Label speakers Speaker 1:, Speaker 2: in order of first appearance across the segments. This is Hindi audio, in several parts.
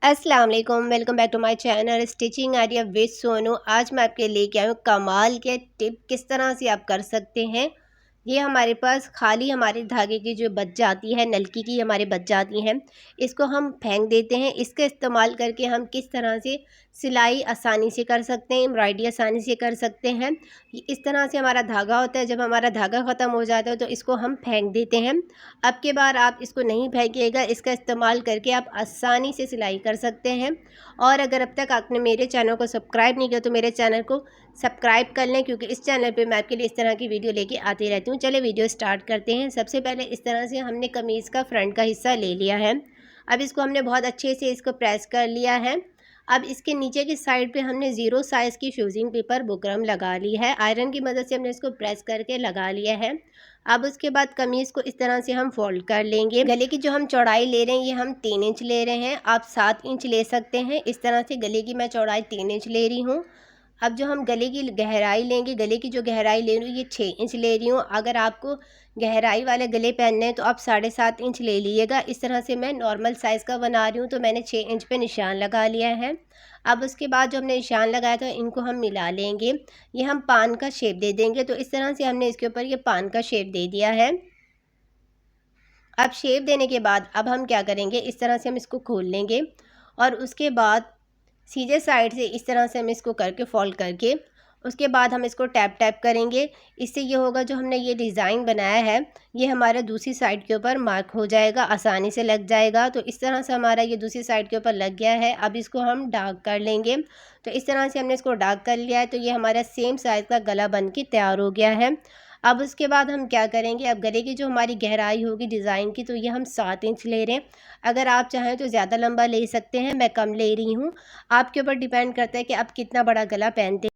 Speaker 1: अस्सलाम वालेकुम, welcome back to my channel stitching idea with Sonu. आज मैं आपके लेके आई हूँ कमाल के टिप किस तरह से आप कर सकते हैं। ये हमारे पास खाली हमारे धागे की जो बच जाती है, नलकी की हमारे बच जाती हैं, इसको हम फेंक देते हैं। इसका इस्तेमाल करके हम किस तरह से सिलाई आसानी से कर सकते हैं, एम्ब्रॉयडरी आसानी से कर सकते हैं। इस तरह से हमारा धागा होता है, जब हमारा धागा ख़त्म हो जाता है तो इसको हम फेंक देते हैं। अब के बार आप इसको नहीं फेंकिएगा, इसका इस्तेमाल करके आप आसानी से सिलाई कर सकते हैं। और अगर अब तक आपने मेरे चैनल को सब्सक्राइब नहीं किया तो मेरे चैनल को सब्सक्राइब कर लें, क्योंकि इस चैनल पे मैं आपके लिए इस तरह की वीडियो लेके आती रहती हूँ। चलिए वीडियो स्टार्ट करते हैं। सबसे पहले इस तरह से हमने कमीज़ का फ्रंट का हिस्सा ले लिया है। अब इसको हमने बहुत अच्छे से इसको प्रेस कर लिया है। अब इसके नीचे की साइड पे हमने ज़ीरो साइज़ की फ्यूजिंग पेपर बुकरम लगा ली है। आयरन की मदद से हमने इसको प्रेस करके लगा लिया है। अब उसके बाद कमीज़ को इस तरह से हम फोल्ड कर लेंगे। गले की जो हम चौड़ाई ले रहे हैं ये हम 3 इंच ले रहे हैं, आप 7 इंच ले सकते हैं। इस तरह से गले की मैं चौड़ाई 3 इंच ले रही हूँ। अब जो हम गले की गहराई लेंगे, गले की जो गहराई ले रही हूँ ये 6 इंच ले रही हूँ। अगर आपको गहराई वाले गले पहनने हैं तो आप 7.5 इंच ले लीजिएगा। इस तरह से मैं नॉर्मल साइज़ का बना रही हूँ तो मैंने 6 इंच पे निशान लगा लिया है। अब उसके बाद जो हमने निशान लगाया था इनको हम मिला लेंगे। ये हम पान का शेप दे देंगे, तो इस तरह से हमने इसके ऊपर ये पान का शेप दे दिया है। अब शेप देने के बाद अब हम क्या करेंगे, इस तरह से हम इसको खोल लेंगे और उसके बाद सीधे साइड से इस तरह से हम इसको करके फोल्ड करके उसके बाद हम इसको टैप टैप करेंगे। इससे ये होगा जो हमने ये डिज़ाइन बनाया है ये हमारे दूसरी साइड के ऊपर मार्क हो जाएगा, आसानी से लग जाएगा। तो इस तरह से हमारा ये दूसरी साइड के ऊपर लग गया है। अब इसको हम डार्क कर लेंगे। तो इस तरह से हमने इसको डार्क कर लिया है, तो ये हमारा सेम साइज़ का गला बन के तैयार हो गया है। अब उसके बाद हम क्या करेंगे, अब गले की जो हमारी गहराई होगी डिज़ाइन की तो ये हम 7 इंच ले रहे हैं। अगर आप चाहें तो ज़्यादा लंबा ले सकते हैं, मैं कम ले रही हूँ। आपके ऊपर डिपेंड करता है कि आप कितना बड़ा गला पहनते हैं,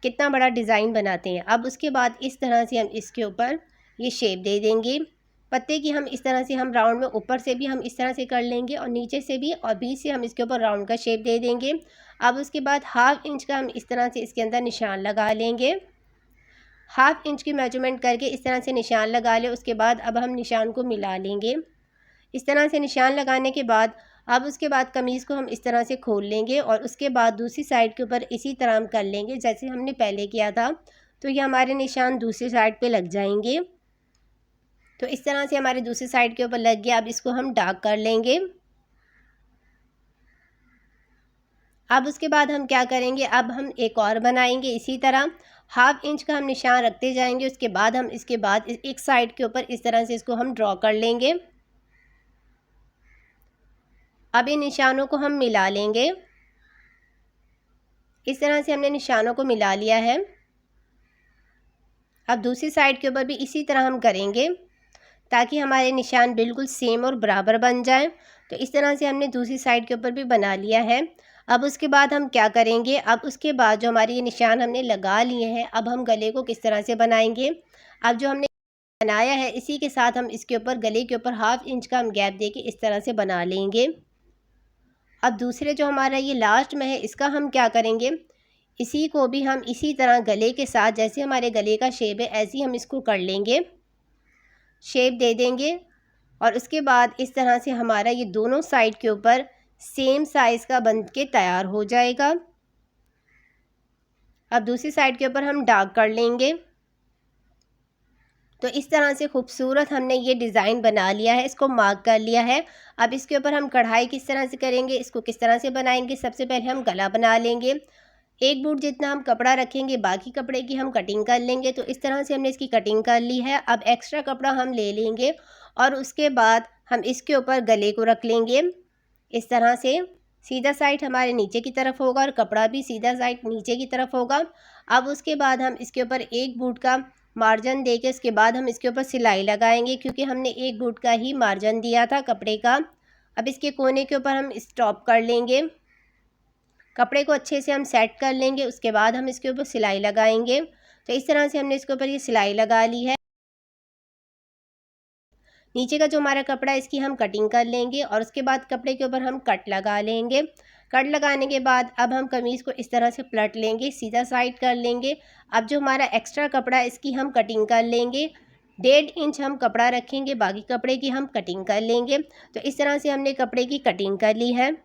Speaker 1: कितना बड़ा डिज़ाइन बनाते हैं। अब उसके बाद इस तरह से हम इसके ऊपर ये शेप दे देंगे पत्ते की। हम इस तरह से हम राउंड में ऊपर से भी हम इस तरह से कर लेंगे और नीचे से भी, और बीच से हम इसके ऊपर राउंड का शेप दे देंगे। अब उसके बाद 1/2 इंच का हम इस तरह से इसके अंदर निशान लगा लेंगे। 1/2 इंच की मेजरमेंट करके इस तरह से निशान लगा ले। उसके बाद अब हम निशान को मिला लेंगे। इस तरह से निशान लगाने के बाद अब उसके बाद कमीज़ को हम इस तरह से खोल लेंगे और उसके बाद दूसरी साइड के ऊपर इसी तरह हम कर लेंगे जैसे हमने पहले किया था। तो ये हमारे निशान दूसरी साइड पे लग जाएंगे। तो इस तरह से हमारे दूसरी साइड के ऊपर लग गया। अब इसको हम डार्क कर लेंगे। अब उसके बाद हम क्या करेंगे, अब हम एक और बनाएंगे इसी तरह। 1/2 इंच का हम निशान रखते जाएंगे। उसके बाद हम इसके बाद एक साइड के ऊपर इस तरह से इसको हम ड्रॉ कर लेंगे। अब इन निशानों को हम मिला लेंगे। इस तरह से हमने निशानों को मिला लिया है। अब दूसरी साइड के ऊपर भी इसी तरह हम करेंगे ताकि हमारे निशान बिल्कुल सेम और बराबर बन जाएं। तो इस तरह से हमने दूसरी साइड के ऊपर भी बना लिया है। अब उसके बाद हम क्या करेंगे, अब उसके बाद जो हमारे ये निशान हमने लगा लिए हैं अब हम गले को किस तरह से बनाएंगे। अब जो हमने बनाया है इसी के साथ हम इसके ऊपर गले के ऊपर 1/2 इंच का हम गैप देके इस तरह से बना लेंगे। अब दूसरे जो हमारा ये लास्ट में है इसका हम क्या करेंगे, इसी को भी हम इसी तरह गले के साथ जैसे हमारे गले का शेप है ऐसे ही हम इसको कर लेंगे, शेप दे देंगे। और उसके बाद इस तरह से हमारा ये दोनों साइड के ऊपर सेम साइज़ का बन के तैयार हो जाएगा। अब दूसरी साइड के ऊपर हम डार्क कर लेंगे। तो इस तरह से खूबसूरत हमने ये डिज़ाइन बना लिया है, इसको मार्क कर लिया है। अब इसके ऊपर हम कढ़ाई किस तरह से करेंगे, इसको किस तरह से बनाएंगे। सबसे पहले हम गला बना लेंगे। 1 बूट जितना हम कपड़ा रखेंगे, बाकी कपड़े की हम कटिंग कर लेंगे। तो इस तरह से हमने इसकी कटिंग कर ली है। अब एक्स्ट्रा कपड़ा हम ले लेंगे और उसके बाद हम इसके ऊपर गले को रख लेंगे। इस तरह से सीधा साइड हमारे नीचे की तरफ होगा और कपड़ा भी सीधा साइड नीचे की तरफ होगा। अब उसके बाद हम इसके ऊपर 1 बूट का मार्जिन देके इसके बाद हम इसके ऊपर सिलाई लगाएंगे, क्योंकि हमने 1 बूट का ही मार्जिन दिया था कपड़े का। अब इसके कोने के ऊपर हम स्टॉप कर लेंगे, कपड़े को अच्छे से हम सेट कर लेंगे। उसके बाद हम इसके ऊपर सिलाई लगाएंगे। तो इस तरह से हमने इसके ऊपर ये सिलाई लगा ली है। नीचे का जो हमारा कपड़ा है इसकी हम कटिंग कर लेंगे और उसके बाद कपड़े के ऊपर हम कट लगा लेंगे। कट लगाने के बाद अब हम कमीज़ को इस तरह से पलट लेंगे, सीधा साइड कर लेंगे। अब जो हमारा एक्स्ट्रा कपड़ा है इसकी हम कटिंग कर लेंगे। 1.5 इंच हम कपड़ा रखेंगे, बाकी कपड़े की हम कटिंग कर लेंगे। तो इस तरह से हमने कपड़े की कटिंग कर ली है।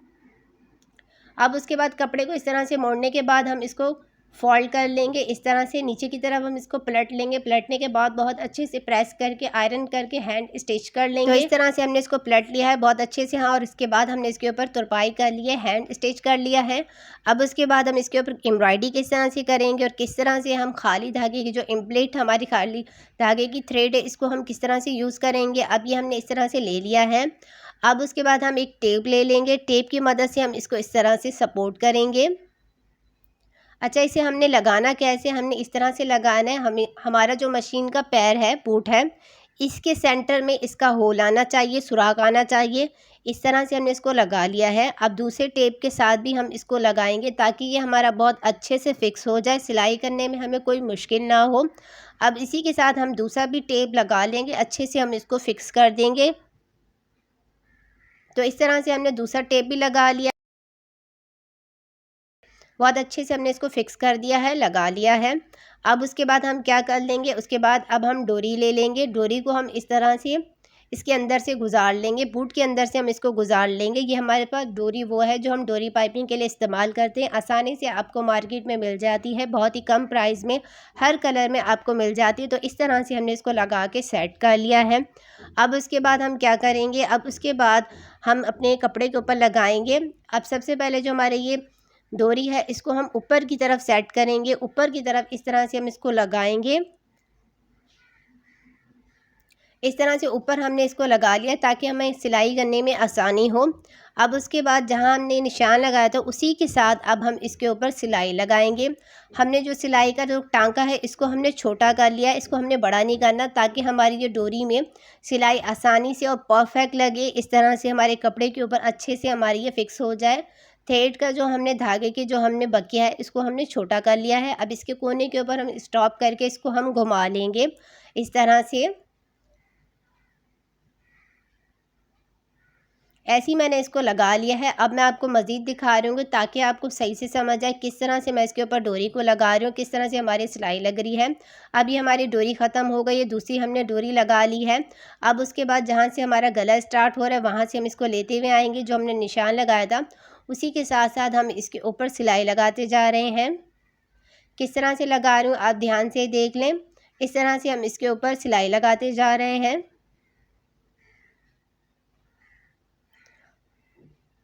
Speaker 1: अब उसके बाद कपड़े को इस तरह से मोड़ने के बाद हम इसको फोल्ड कर लेंगे। इस तरह से नीचे की तरफ हम इसको पलट लेंगे। पलटने के बाद बहुत अच्छे से प्रेस करके आयरन करके हैंड स्टिच कर लेंगे। तो इस तरह से हमने इसको पलट लिया है बहुत अच्छे से। हाँ, और इसके बाद हमने इसके ऊपर तुरपाई कर ली है, हैंड स्टिच कर लिया है। अब उसके बाद हम इसके ऊपर एम्ब्रॉयडरी किस तरह से करेंगे और किस तरह से हम खाली धागे की जो इम्प्लेट हमारी खाली धागे की थ्रेड है इसको हम किस तरह से यूज़ करेंगे, अब ये हमने इस तरह से ले लिया है। अब उसके बाद हम एक टेप ले लेंगे। टेप की मदद से हम इसको इस तरह से सपोर्ट करेंगे। अच्छा, इसे हमने लगाना कैसे, हमने इस तरह से लगाना है। हमारा जो मशीन का पैर है, बूट है, इसके सेंटर में इसका होल आना चाहिए, सुराख आना चाहिए। इस तरह से हमने इसको लगा लिया है। अब दूसरे टेप के साथ भी हम इसको लगाएंगे ताकि ये हमारा बहुत अच्छे से फिक्स हो जाए, सिलाई करने में हमें कोई मुश्किल ना हो। अब इसी के साथ हम दूसरा भी टेप लगा लेंगे, अच्छे से हम इसको फिक्स कर देंगे। तो इस तरह से हमने दूसरा टेप भी लगा लिया, बहुत अच्छे से हमने इसको फिक्स कर दिया है, लगा लिया है। अब उसके बाद हम क्या कर लेंगे, उसके बाद अब हम डोरी ले लेंगे। डोरी को हम इस तरह से इसके अंदर से गुजार लेंगे, बूट के अंदर से हम इसको गुजार लेंगे। ये हमारे पास डोरी वो है जो हम डोरी पाइपिंग के लिए इस्तेमाल करते हैं। आसानी से आपको मार्केट में मिल जाती है, बहुत ही कम प्राइस में, हर कलर में आपको मिल जाती है। तो इस तरह से हमने इसको लगा के सेट कर लिया है। अब उसके बाद हम क्या करेंगे, अब उसके बाद हम अपने कपड़े के ऊपर लगाएंगे। अब सबसे पहले जो हमारे ये डोरी है इसको हम ऊपर की तरफ सेट करेंगे। ऊपर की तरफ इस तरह से हम इसको लगाएंगे। इस तरह से ऊपर हमने इसको लगा लिया ताकि हमें सिलाई करने में आसानी हो। अब उसके बाद जहां हमने निशान लगाया था उसी के साथ अब हम इसके ऊपर सिलाई लगाएंगे। हमने जो सिलाई का जो टांका है इसको हमने छोटा कर लिया, इसको हमने बड़ा नहीं करना ताकि हमारी ये डोरी में सिलाई आसानी से और परफेक्ट लगे। इस तरह से हमारे कपड़े के ऊपर अच्छे से हमारी ये फिक्स हो जाए। थ्रेड का जो हमने धागे के जो हमने बकिया है इसको हमने छोटा कर लिया है। अब इसके कोने के ऊपर हम स्टॉप करके इसको हम घुमा लेंगे इस तरह से। ऐसे ही मैंने इसको लगा लिया है। अब मैं आपको मज़ीद दिखा रही हूँ ताकि आपको सही से समझ आए किस तरह से मैं इसके ऊपर डोरी को लगा रही हूँ, किस तरह से हमारी सिलाई लग रही है। अब ये हमारी डोरी ख़त्म हो गई है, दूसरी हमने डोरी लगा ली है। अब उसके बाद जहाँ से हमारा गला स्टार्ट हो रहा है वहाँ से हम इसको लेते हुए आएंगे, जो हमने निशान लगाया था उसी के साथ साथ हम इसके ऊपर सिलाई लगाते जा रहे हैं। किस तरह से लगा रही हूँ आप ध्यान से देख लें। इस तरह से हम इसके ऊपर सिलाई लगाते जा रहे हैं।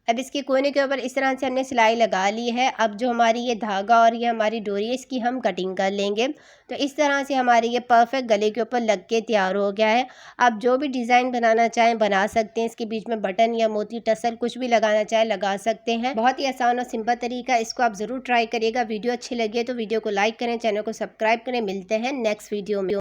Speaker 1: अब इसके कोने के ऊपर इस तरह से हमने सिलाई लगा ली है। अब जो हमारी ये धागा और ये हमारी डोरी है इसकी हम कटिंग कर लेंगे। तो इस तरह से हमारी ये परफेक्ट गले के ऊपर लग के तैयार हो गया है। आप जो भी डिज़ाइन बनाना चाहें बना सकते हैं। इसके बीच में बटन या मोती टसल कुछ भी लगाना चाहें लगा सकते हैं। बहुत ही आसान और सिंपल तरीका, इसको आप ज़रूर ट्राई करिएगा। वीडियो अच्छी लगी है तो वीडियो को लाइक करें, चैनल को सब्सक्राइब करें। मिलते हैं नेक्स्ट वीडियो में।